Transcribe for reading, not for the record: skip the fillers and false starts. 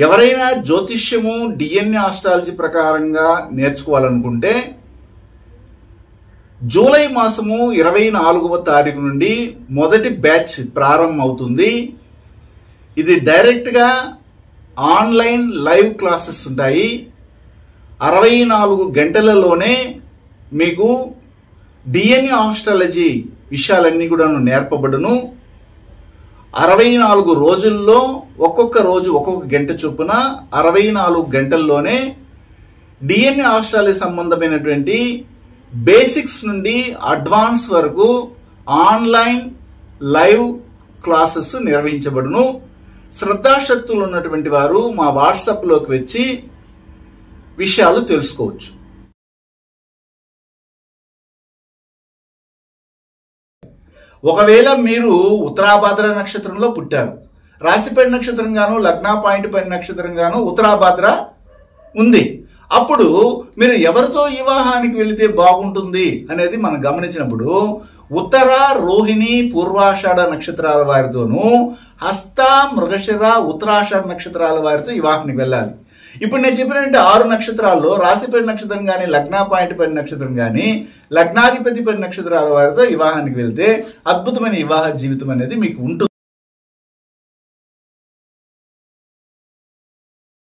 ఎవరైనా జ్యోతిష్యము DNA astrology ప్రకారంగా నేర్చుకోవాలనుకుంటే July మాసము 24వ తారీఖు నుండి మొదటి బ్యాచ్ ప్రారంభం అవుతుంది. ఇది డైరెక్ట్గా ఆన్లైన్ లైవ్ క్లాసెస్ ఉంటాయి. 64 గంటలలోనే మీకు డిఎన్ఏ ఆస్ట్రాలజీ విషయాలన్నీ కూడా నేర్పబడును. 64 రోజుల్లో ఒక్కొక్క రోజు ఒక్కొక్క గంట చొప్పున 64 గంటల్లోనే డిఎన్ఏ ఆస్ట్రాలజీ సంబంధమైనటువంటి బేసిక్స్ నుండి అడ్వాన్స్ వరకు ఆన్లైన్ లైవ్ క్లాసెస్ నిర్వహించబడును. శ్రద్ధాశక్తులు ఉన్నటువంటి వారు మా వాట్సాప్లోకి వచ్చి విషయాలు తెలుసుకోవచ్చు. ఒకవేళ మీరు ఉత్తరాభాద్ర నక్షత్రంలో పుట్టారు, రాశిపడి నక్షత్రంగాను లగ్న పాయింట్ పడి నక్షత్రంగాను ఉత్తరాభాద్ర ఉంది, అప్పుడు మీరు ఎవరితో వివాహానికి వెళితే బాగుంటుంది అనేది మనం గమనించినప్పుడు ఉత్తర, రోహిణి, పూర్వాషాఢ నక్షత్రాల వారితోనూ హస్త, మృగశిర, ఉత్తరాషాఢ నక్షత్రాల వారితో వివాహానికి వెళ్ళాలి. ఇప్పుడు నేను చెప్పినట్టు 6 నక్షత్రాల్లో రాశిపడి నక్షత్రం కానీ లగ్న పాయింట్ పడి నక్షత్రం కానీ లగ్నాధిపతి పడి నక్షత్రాల వారితో వివాహానికి వెళ్తే అద్భుతమైన వివాహ జీవితం అనేది మీకు ఉంటుంది.